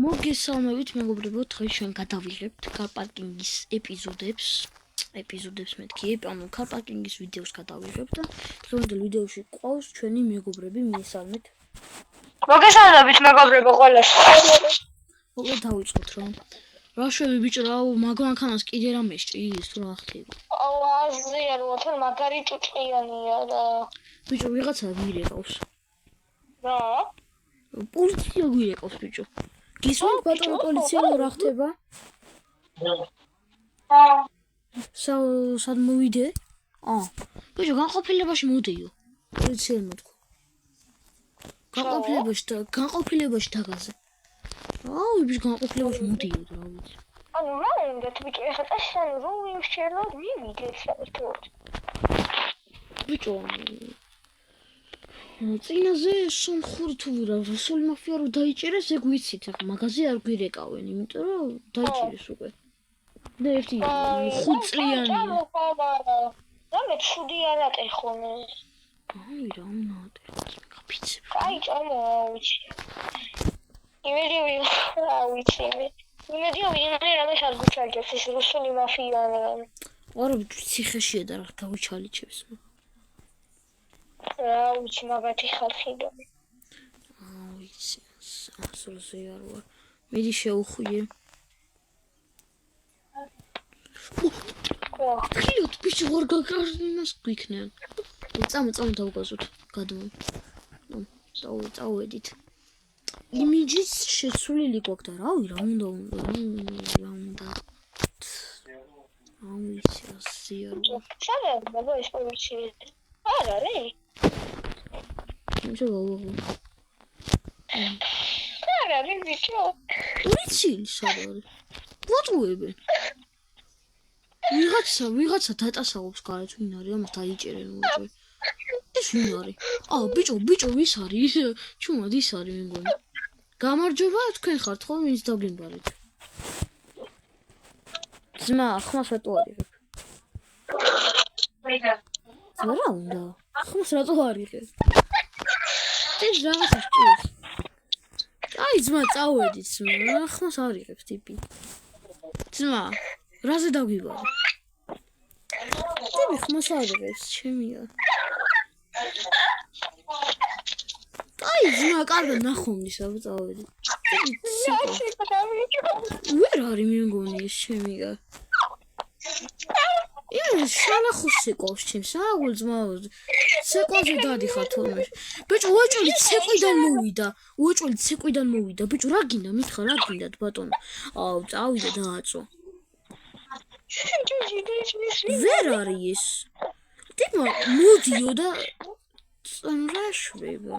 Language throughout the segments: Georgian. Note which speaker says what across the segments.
Speaker 1: მოგესალმებით მეგობრებო, დღეს ჩვენ გადავიღებთ კარპარკინგის ეპიზოდებს მეთქი, ანუ კარპარკინგის ვიდეოს გადავიღებთ და დღევანდელ ვიდეოში ყავს ჩვენი მეგობრები, მიესალმეთ.
Speaker 2: მოგესალმებით მეგობრებო ყველას.
Speaker 1: მოგე დავიწყოთ რა. რა შვები ბიჭო, რა მაგანქანას კიდე რა მეშჭის თუ რა ხდება.
Speaker 2: აზრია რომ თან მაგარი ჭუჭყიანია და
Speaker 1: ბიჭო, ვიღაცა გვირეკავს.
Speaker 2: რა?
Speaker 1: პოლიცია გვირეკავს ბიჭო. გისმენთ ბატონო პოლიცია რა ხდება? სად მოვიდე? ბიჭო, განყოფილებაში მოდიო. პოლიციამ მოთქვა. განყოფილებაში დაგაზე. ბიჭო, განყოფილებაში მოდიო რა ვიცი.
Speaker 2: ანუ რა უნდა ბიჭო, ეხლა წასთან რომ ვიმშელო მივიდეთ საერთოდ.
Speaker 1: ბიჭო, წინაზე სომხური თუ რა, რუსული მაფია რო დაიჭერეს, ეგ ვიცით, ახლა მაგაზე არ გვირეკავენ, იმიტომ რომ დაიჭერეს უკვე. და ერთი 5 წლიანია.
Speaker 2: რამე ცუდი არ ატეხონე.
Speaker 1: რა უნდა ატეხოს, გაფიცებ.
Speaker 2: აი, ვიცი. იმედი რამე არ გუჩალჯებს ეს რუსული მაფიაა.
Speaker 1: არა, ციხეშია და რა გავიჩალიჩებს.
Speaker 2: ვიცი მაგათი ხალხი და
Speaker 1: ვიცი ასროზე არ ვარ მიდი შეუხვიე ხიოთ ბიჭო ვარ გაგარნას გვიქნიან წამო დავგაზოთ გადმო წავედით იმიჯის შესულილი გვაქვს და რავი რა უნდა ვიცი ასე არ ვარ
Speaker 2: საერთოდ მაგა ეს პოლიცია არ არის
Speaker 1: ბიჭო
Speaker 2: არა ბიჭო
Speaker 1: ვიცი სად არის ვაწუებენ ვიღაცა დატასაობს გარეთ ვინ არის ამას დაიჭერენ უჯერ ეს ვინ არის ბიჭო ვის არის ჩუმად ის არის მე მგონი გამარჯობა თქვენ ხართ ხო ვინც დაგიმბარეთ ძმა ხმას რატო არიღებ რა უნდა ხმას რატო არიღებ ეს რაღაცა სჭირს აი ძმა წავედით ძმა ხმას არიღებს ტიპი ძმა რაზე დაგიბარე ტიპი ხმას არიღებს ჩემია აი ძმა კარგად ნახომდის აბა წავედით ვერ არის მე მგონი ეს ჩემია შანახოს სეკოს ჩემს აგულ ძმაო სეკოზე დადიხარ თორმე ბიჭო უეჭველი ცეკვიდან მოვიდა ბიჭო რა გინდა მითხარ რა გინდათ ბატონო წავიდა დააწვა ვერ არის ეს ტიპა მოდიო და რა შვება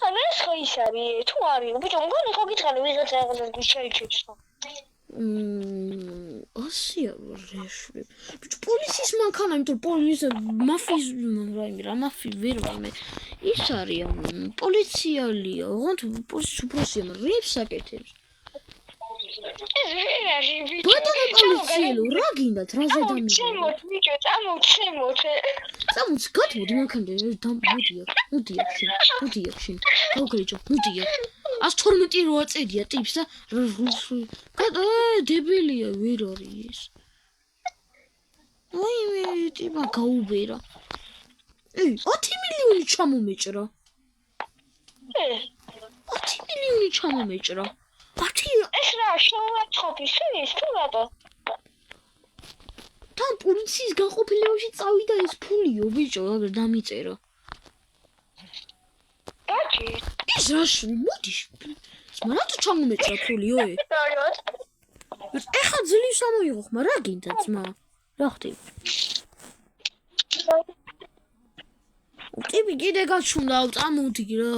Speaker 2: ანუ ეს ხო ის არის თუ არის ბიჭო მგონი ხო გიცხარი ვიღაცა აღარ გიშეიჩებს
Speaker 1: ასია რეშვი ბიჭო პოლიციის მანქანა იმიტომ პოლიცია მაფიის რა მაფი ვერ ვამე ის არის პოლიციალია ოღონდ პოლიციის უბრალოდ რებს აკეთებს ბატონო პოლიციელო რა გინდათ რაზე დამიგე
Speaker 2: წამოც ბიჭო წამოც
Speaker 1: გადმოდი მანქანიდან მოდია შენ გავგრეჯო მოდია 112 რო აწედია ტიპს და დებილია ვერ არის აი მე ტიპა გაუბერა 10 მილიონი ჩამომეჭრა 10 მილიონი ჩამომეჭრა 10
Speaker 2: ეს რა შოუაცხობის ის თუ რატო
Speaker 1: თან პოლიციის განყოფილებაში წავიდა ეს ფულიო ბიჭო აგერ დამიწერა
Speaker 2: გაჩი
Speaker 1: ის რაში მოდი რატო ჩამომეჭრა ფულიო ეხა ძლივს ამოიღო ხმა რა გინდა ძმა რა ხდება ტიპი კიდე გაჩუნდა წამოდი რა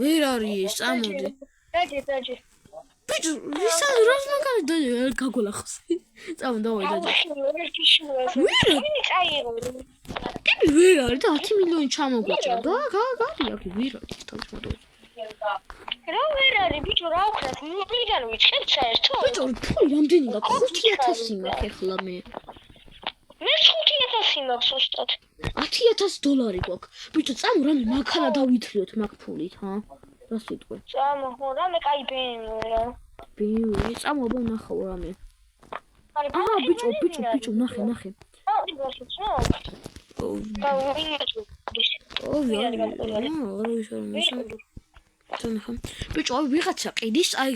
Speaker 1: ვერ არის წამოდი
Speaker 2: დაჯე
Speaker 1: ბიჭო ვისა რას მაგარი გაგოლახოს წამოდავай დაჯე ტიპი ვერ არის და 10 მილიონი ჩამოგვეჭრა და გარია კი ვერ არის თავის მოდოზე
Speaker 2: რა ვერ არის ბიჭო რა ვქნათ მიგან ვიჩხეთ საერთოდ
Speaker 1: ბიჭო ფული რამდენი გაქვს 5000 მაქვს ეხლა მე
Speaker 2: 5000 მაქვს უსტად
Speaker 1: $10,000 გვაქვს ბიჭო წამო რამე მანქანა დავითრიოთ მაგ ფულით რა სიტყვა?
Speaker 2: წამო, რამე კაი BMW რა.
Speaker 1: BMW, წამოვა ნახავ რამე. აა, ბიჭო, ნახე. ბიჭო, ვიღაცა ყიდის, აი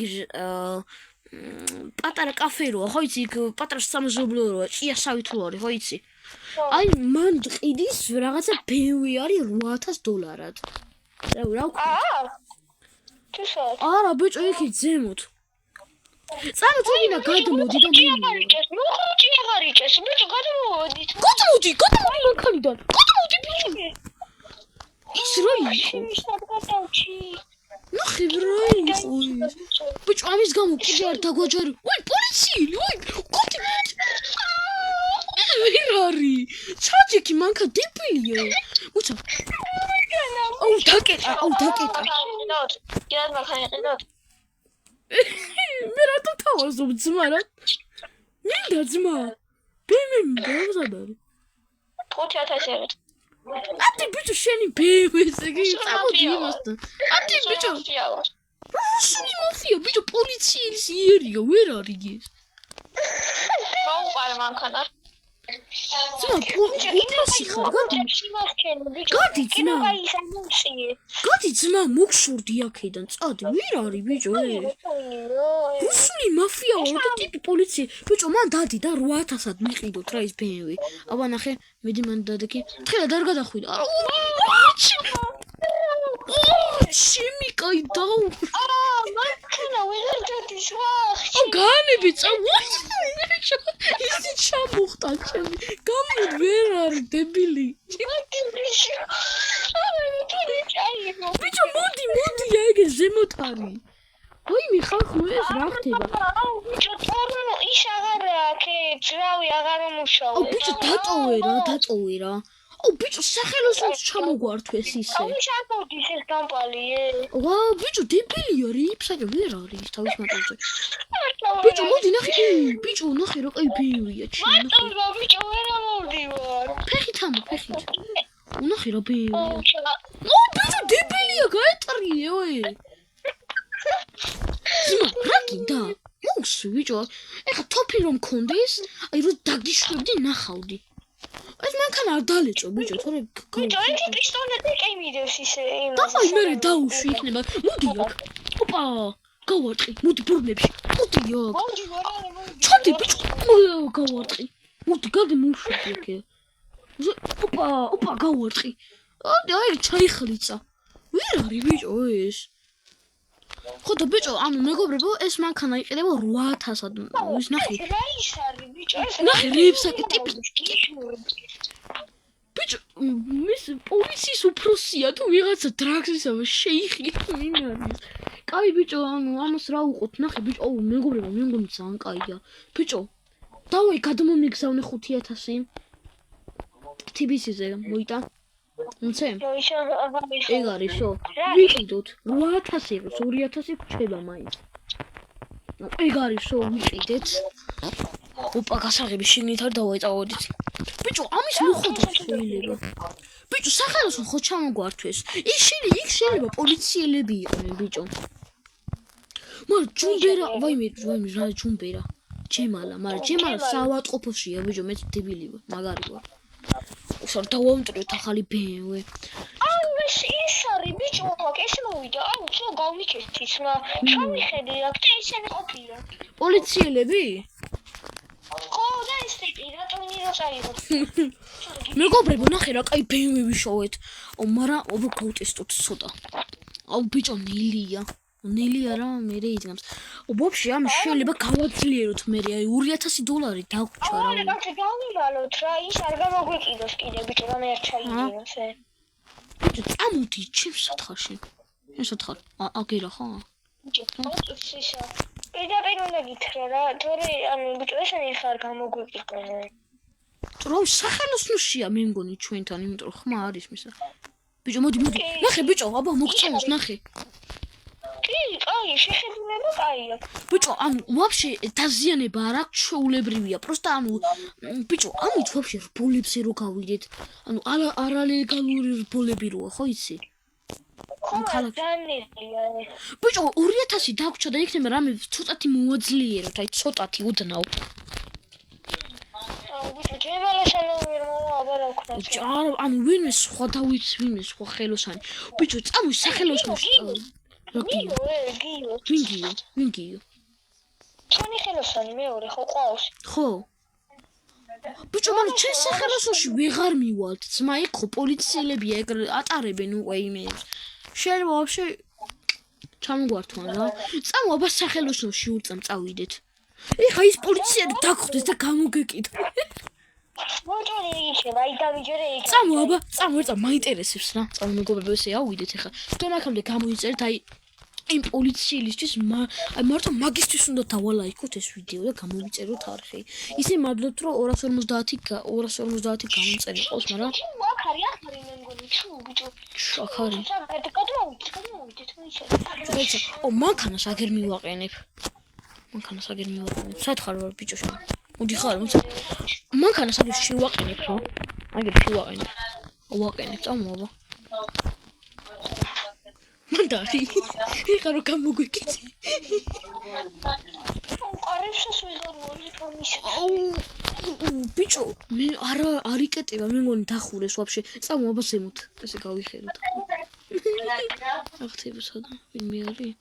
Speaker 1: პატარა კაფე როა, ხო იცი, პატარა სამეზობლო როა, ჭიასავით რო არის, ხო იცი? აი, მან ყიდის რაღაცა BMW არის $8,000-ად. რა ვქნა? არა, ბიჭო, იქით ზემოთ. წამო თულინა გადმოდი და
Speaker 2: ჭიაღარიჭეს, ბიჭო, გადმოდი
Speaker 1: მანქანიდან. გადმოდი, ბიჭო. ის რა იყო? ნახე რა იყო? ბიჭო, ამის გამო კიდე არ დაგვაჯარი. ой, პოლიციელი, ой, გოდი. ვერ არის. ჩაჯექი მანქა დებილია. უცა. აუ, დაკეტა. მე რატო თავაზობ ძმა რა? მინდა ძმა. BMW გამზადარი.
Speaker 2: 5000
Speaker 1: ატი ბიჭო შენი BMW-ს იგი წამოდი იმასთან. ატი ბიჭო. რუსული მაფია ბიჭო პოლიციის იერია ვერ არის ის.
Speaker 2: მოუყარე მანქანა.
Speaker 1: ძმა პულტასი ხარ გადი. გადი ძმა. გადი ძმა მოგშორდი აქედან წადი ვერ არის ბიჭო ეს. რუსული მაფია ვარ ტიპი პოლიცია. ბიჭო მან დადი და 8000-ად მიყიდოთ რა ის BMW. აბა ნახე მედი მან დადექი. თხილა არ გადახვიდა. ჩემი კაი დაუ.
Speaker 2: მანქანა ვეღარ დადის რა.
Speaker 1: განები წამოდი. ისი ჩამოხტა ჩემი. გამოდი ვერ არის დებილი. ბიჭო მოდი ეგ ზემოთ არის. ვაიმე ხალხო ეს რა ხდება?
Speaker 2: ბიჭო თორნო ის აღარა აქე ძრავი აღარ მომშავა.
Speaker 1: ბიჭო დატოვე რა. ბიჭო სახელოსნოს ჩამოგვართვეს ისე.
Speaker 2: ჩამოდის ეს გამპალი.
Speaker 1: ვა ბიჭო დებილია რიფსაჭა ვერ არის თავის მატულზე. ბიჭო მოდი ნახე. ბიჭო ნახე რა კაი BMW-ია ჩემი.
Speaker 2: მატულო ბიჭო ვერ ამოვდივარ.
Speaker 1: ფეხით. ნახე რა BMW-ია. ბიჭო დებილია გაეტრიე ой. ძმა რა გინდა? მოუსვი ბიჭო. ეხა თოფი რომ მქონდეს, აი რო დაგიშვებდი ნახავდი. ეს მანქანა არ დალეწო ბიჭო, თორე
Speaker 2: ბიჭო, ეს პისტოლეტი კი მიდევს ისე იმას.
Speaker 1: დავაი მე დაუშვი იქნება. მოდი აქ. ოპა, გავარტყი. მოდი ბურნებში. მოდი აქ.
Speaker 2: მოდი ვარანა.
Speaker 1: ჩადი ბიჭო. გავარტყი. მოდი გადი მოუშვი აქ. ოპა, გავარტყი. აი ჩაიხლიცა. ვერ არის ბიჭო ეს. ხო და ბიჭო, ანუ მეგობრებო, ეს მანქანა იყიდება 8000-ად. ის ნახე.
Speaker 2: რა ის არის ბიჭო?
Speaker 1: ნახე რიფსაკი ტიპი. ბიჭო, მის პოლიციის უფროსია თუ ვიღაცა დრაგსისავა შეიხი მინარის. კაი ბიჭო, ანუ ამას რა უყოთ? ნახე ბიჭო, მეგობრებო, მე მგონი ძალიან კაია. ბიჭო, დავაი გადმომიგზავნე 5000. TBC-ზე მოიტა. მოცე? ეგ არისო. ვიყიდოთ 8000-ს 2000 გვჩება მაინც. ეგ არისო, ვიყიდეთ. ოპა გასაღები შიგნით არ დავაიწავოდით. ბიჭო, ამის მოხოდოთ შეიძლება. ბიჭო, სახელოსნო ხო ჩამოგვართვეს. იქ შეიძლება პოლიციელები იყვნენ, ბიჭო. მაგრამ ჯუმბერა, ვაიმე, რა ჯუმბერა? ჯემალა საავადმყოფოშია, ბიჭო, მეც დებილი ვარ, მაგარი ვარ. უსარ დავამტვრეთ ახალი BMW.
Speaker 2: ის არის ბიჭო, ეს მოვიდა. ცო გავიქეთ ის, ჩამიხედი აქ და ისინი ყოფილან.
Speaker 1: პოლიციელები?
Speaker 2: ხო, და ეს ტიპი რატომ ნირო წაიღო?
Speaker 1: მეგობრებო, ნახე რა კაი BMW ვიშოვეთ. მაგრამ გავტესტოთ ცოტა. ბიჭო, ნელია რა, მე იძგამს. ვაფშე ამ შეიძლება გავაძლიეროთ მე, აი $2000 დაგვრჩა რა.
Speaker 2: რა გავივალოთ რა, ის არ გამოგვიყიდოს კიდე ბიჭო, რა მე არ ჩაიგდოს ე.
Speaker 1: ბიჭო, წამოდი ჩემს სათხარში. ეს სათხარ, აგერა ხო?
Speaker 2: ბიჭო, ისა. პირდაპირ უნდა გითხრა რა, თორე ანუ ბიჭო, ესენი ხარ გამოგვიყიდონ.
Speaker 1: რა სახელოსნოშია მე მგონი ჩვენთან, იმიტომ რომ ხმა არის მისა. ბიჭო, მოდი. ნახე ბიჭო, აბა მოგწონს, ნახე.
Speaker 2: კი, კაი, შეხედულება კაია.
Speaker 1: ბიჭო, ანუ ვაფშე დაზიანება არ აქვს, ჩვეულებრივია. პროსტა ანუ ბიჭო, ამით ვაფშე რბოლებზე რო გავიდეთ. ანუ არალეგალური რბოლები როა, ხო იცი? ქალაქ
Speaker 2: დანელია.
Speaker 1: ბიჭო 2000 დაგვრჩა და იქნება რამე ცოტათი მოაძლიეროთ, აი ცოტათი უდნავ.
Speaker 2: ბიჭო, ჯებალაშენ ვერ მოაბარა ქნა.
Speaker 1: ბიჭო, არა, ანუ ვინმე სხვა დავიც, ვინმე სხვა ხელოსანი. ბიჭო, წამო სახელოსნოში.
Speaker 2: გიო.
Speaker 1: ვინ გიო?
Speaker 2: ჩვენი ხელოსანი მეორე ხო ყავს?
Speaker 1: ხო. ბიჭო, მაგრამ ჩვენ სახელოსნოში ვეღარ მივალთ. ძმა იქ ხო პოლიციელებია ეგ ატარებენ უკვე იმეებს. შეიძლება ვაფშე ჩამგვართვან რა. წამო აბა სახელოსნოში ურწამ წავიდეთ. ეხა ის პოლიციები დაგხვდეს და გამოგეკითხ.
Speaker 2: მოჭარი იქნება, აი დავიჯერე იქ.
Speaker 1: წამო აბა, წამო მაინტერესებს რა. წამო მეგობრებო ესე ავიდეთ ეხა. თვითონ აქამდე გამოიწერეთ აი იმ პოლიციელისთვის აი მარტო მაგისტრის უნდა დავალაიქოთ ეს ვიდეო და გამოვიწეროთ არხი. ისე მადლობთ რომ 250 გამომწერი ყავს, მაგრამ
Speaker 2: აქ არის მე მგონი ჩუ ბიჭო.
Speaker 1: აქ არის.
Speaker 2: გადმოვიდეთ მე ისე.
Speaker 1: ო მანქანას აგერ მივაყენებ. სათხარ ვარ ბიჭო შენ. მოდი ხარ, მანქანას აგერ შევაყენებ რა. ვაყენებ, წამოვა. მანდარი. ეხლა რო გამოგვიკიცი.
Speaker 2: ყარებშას ვეღარ მოიწონისა.
Speaker 1: ბიჭო, მე არ იკეტება, მე მგონი დახურეს ვაფშე. წამოვა ზემოთ, ესე გავიხედოთ. ახთება სადა? ვინმე არის?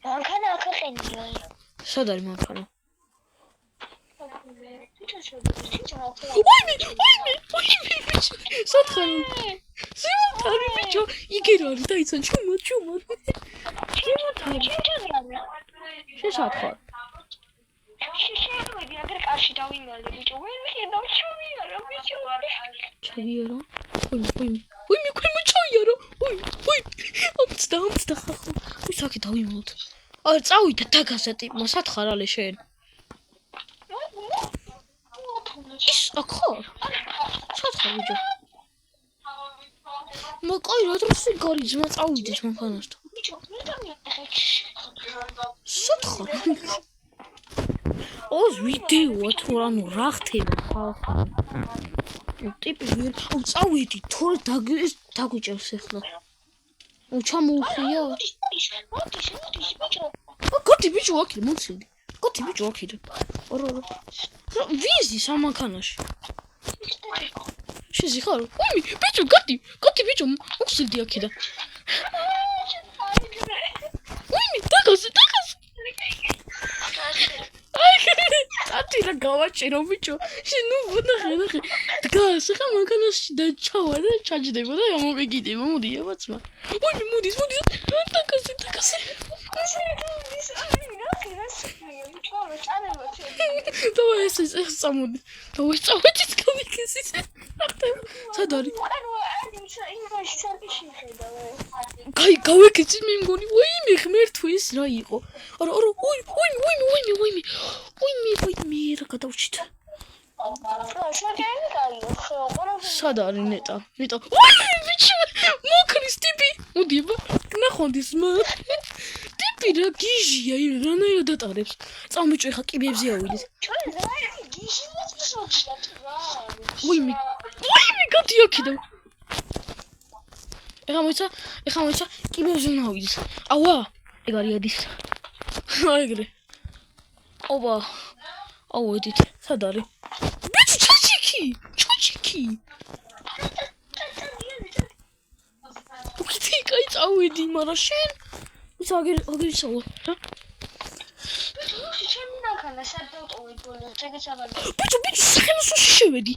Speaker 2: მანქანა ახახენია.
Speaker 1: სად არის მანქანა? ვაიმე, ბიჭო. სათხარ. ზემოთარი ბიჭო, იგერ არის დაიცან ჩუმად. შეშათხარ.
Speaker 2: შეშევედი აგერ კარში დავიმალე ბიჭო. ვერ მიხედავ ჩუმი არა ბიჭო.
Speaker 1: ჩაიარა. ვაიმე, ჩაიარა. ამცდა ხახო. ვისაკი დავიმალოთ. არა, წავიდე დაგასატი, სათხარ ალე შენ. ის ახო. სათხარ ბიჭო. მოკაი რა დროსი გარი ძმა წავიდეთ მანქანასთან.
Speaker 2: ბიჭო, მე დამიახე.
Speaker 1: სათხარ. ოს ვიდეოა თუ ანუ რა ხდება ხალხა. ტიპი ვერ წავიდი თორე დაგვიჭერს ახლა. ჩამოუხია.
Speaker 2: მოდი ბიჭო.
Speaker 1: გოდი ბიჭო აქ მომცილდი. ორო. ვიზი სამანქანაში. შეზიხარ? ვაიმე, ბიჭო, გოდი ბიჭო, მომცილდი აქედან. ვაიმე, დაგასე. ათი რა გავაჭირო ბიჭო. შენ ნუ ნახე. დგას ხა მანქანაში და ჩავა და ჩაჯდება და მომეგიდება. მოდი აბაცმა. ვაიმე, მოდის. დაგასე. დავай ეს წამოდი. დავай წავედი გამიქეს ისე. სად არის? გავიქეცი მე მგონი. ვაიმე, ღმერთო ეს რა იყო? არა, ვაიმე, რა გადავჭით. სად არის ნეტა? ვაიმე, ბიჭო, მოკრის ტიპი. მოდი აბა, ნახონდის მა. ტიპი რა გიჟია, რანაირად ატარებს. წამოიჭო ხა კიბებზე ავიდეთ. ვაიმე, გადი აქედან. ეხა მოიცა, კიბებზე ავიდეთ. ავა, ეგ არის ადის. აიგრე. ობა. ავედით. სად არის? ბიჭო, ჩოჩიკი. უკითი კაი წავედი, მაგრამ შენ ის აგერ ისავა, რა?
Speaker 2: ჩემი მანქანა სად დავტოვე ბოლოს, ეგეც აღარ.
Speaker 1: ბიჭო, სახელოსნოში შევედი.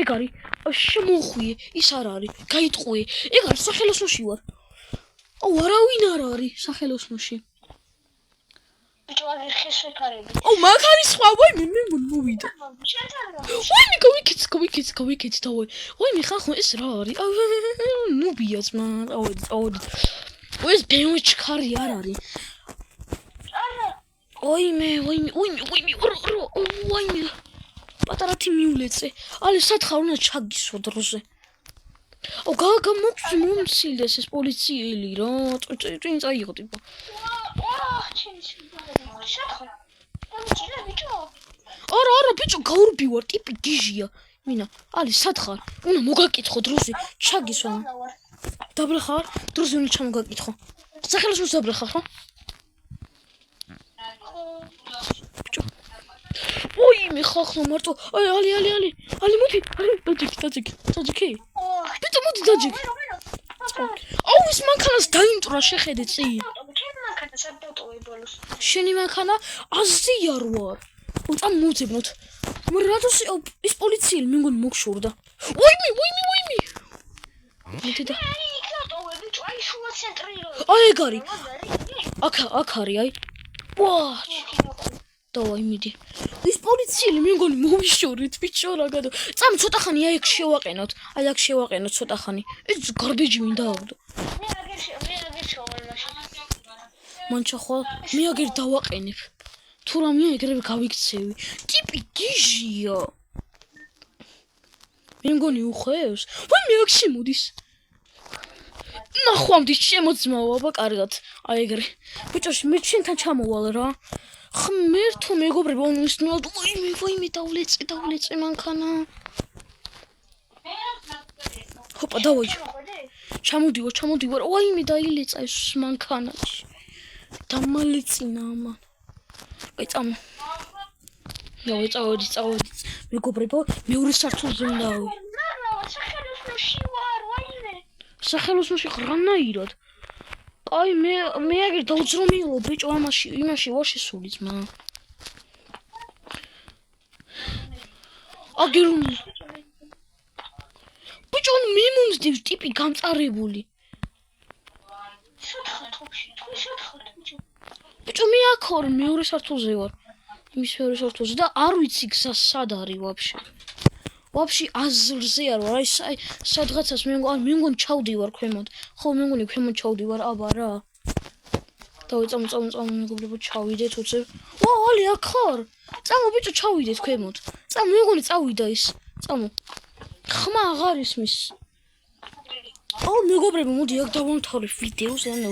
Speaker 1: ეგ არის. შემოხვიე, ის არ არის. გაიტყვე. ეგ არის სახელოსნოში ვარ. არავინ არ არის სახელოსნოში.
Speaker 2: ბიჭო, აგერ ხესვეთარები.
Speaker 1: მაგ არის სხვა, ვაიმე, მე მოვიდა. ვაიმე, გავიქეცი და ვაიმე, ხახო ეს რა არის? ნუბია ძმა, ავედი. ეს ბემო ჩქარი არ არის. ვაიმე, პატარათი მიულეწე. ალე სათხარ უნდა ჩაგისვა დროზე. მომცილდეს ეს პოლიციელი რა, წინ წაიღო ტიპა. არა, ბიჭო, გაურბი ვარ, ტიპი გიჟია. მინა, ალი, სათხარ, უნდა მოგაკითხო დროზე, ჩაგისვა. დაბრე ხარ? დროზე უნდა ჩამოგაკითხო. სახელოს დაბრე ხარ, ხო? ბიჭო. ოი, მე ხახლა მარტო. ალი, მოდი. დაჯექი. ბიჭო, მოდი დაჯექი. აუ, ის მანქანას დაიმტრა, შეხედე წინ. შენი მანქანა აზია რო არ. უწამ მოვძებნოთ. მაგრამ რატოს ის პოლიციელი მე მგონი მოგშორდა. ვაიმე. მოდი და. აი ეგ არის. აქ არის, აი. ვაჩ. დავაი მიდი. ის პოლიციელი მე მგონი მოვიშორეთ, ბიჭო რა გადო. წამ ცოტა ხანი აი აქ შევაყენოთ ცოტა ხანი. ეს გარდეჯი მინდა ავდო.
Speaker 2: მე აგერ შევარ მაშინ.
Speaker 1: მანჩა ხო მე აგერ დავაყენებ. თუ რამეა ეგრევე გავიქცევი. ტიპი გიჟია. მე მგონი უხევს. ვაი მე აქ შემოდის. ნახვამდის შემოძმაო აბა კარგად. აი ეგრე. ბიჭოში მე შენთან ჩამოვალ რა. ხმერთო მეგობრებო ის ნუ ვაიმე დავლეწე მანქანა. ჰოპა დავაი. ჩამოდივარ. ვაიმე დაილეცა ეს მანქანაში. დამალეცინა ამა. აი წამ. წავედი. მეგობრებო მეორე სართულზე უნდა ავი. სახელოსნოში ღრანაირად. აი მე აგერ დავძრომილო ბიჭო იმაში ვაში სული ძმა. აგერ ბიჭო მე მომძდევს ტიპი გამწარებული. ბიჭო მე აქ ვარ მეორე სართულზე ვარ. იმის მეორე სართულზე და არ ვიცი გზა სად არის ვაფშე აზრზე არ ვარ. აი სადღაცას მე მგონი ჩავდივარ ქვემოთ. ხო მე მგონი ქვემოთ ჩავდივარ აბა რა. დავიწამ მეგობრებო ჩავიდეთ უცებ. ალი აქ ხარ? წამო ბიჭო ჩავიდეთ ქვემოთ. წამო მე მგონი წავიდა ის. წამო. ხმა აღარ ისმის. მეგობრებო მოდი აქ დავამთავრებ ვიდეოს ანუ.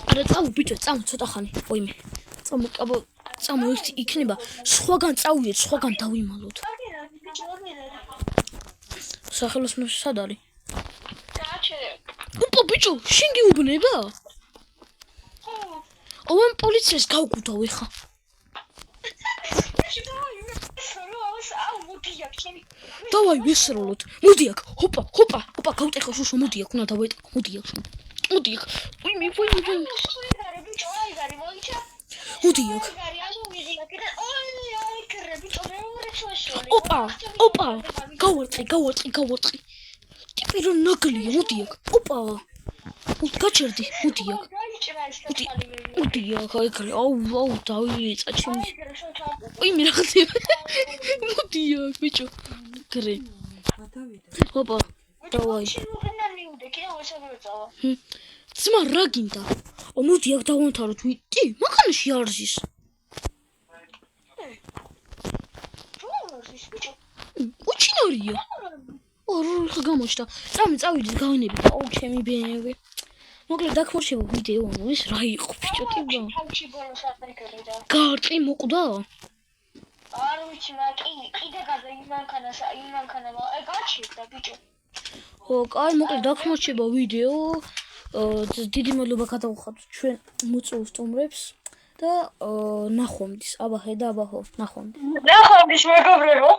Speaker 1: არა წამო ბიჭო წამო ცოტა ხანი. ვაიმე. წამო ერთი იქნება სხვაგან წავიდეთ სხვაგან დავიმალოთ. სახელოსნოში სად არის? ოპა ბიჭო, შენ გიუბნება? ამ პოლიციას გავგუდავ ეხა. დავაი ვესროლოთ. მოდი აქ. ჰოპა, გავტეხო შუშო, მოდი აქ, უნდა დავაიტყო. მოდი აქ. ვაიმე. მოდი აქ. ოპა. გავარტყი. ტიპი რომ ნაგლია, მოდი აქ. ოპა. გაჩერდი, მოდი აქ. მოდი აქ, ეგრე. აუ, დავიეცა ჩემი. ვაიმე რა ხდება? მოდი აქ, ბიჭო. გრე. ოპა. დავაი. ძმა რა გინდა? მოდი აქ დავამთავროთ. ვიტი, მანქანაში არ ზის. უჩინარია. რა გამოჩნდა? წავიდეთ გავინებით. ჩემი ბენევი. მოკლედ დაგმორჩება ვიდეო, ეს რა იყო ბიჭო ტიბა? გარყი მოკვდა?
Speaker 2: არ ვიცი, კიდე გადა იმ მანქანა, გაჩერდა ბიჭო.
Speaker 1: კაი, მოკლედ დაგმორჩება ვიდეო. დიდი მადლობა გადავხადოთ ჩვენ მოწვეულ სტუმრებს და ნახვამდის. აბა ხედა, ნახვამდის.
Speaker 2: ნახვამდის მეგობრებო.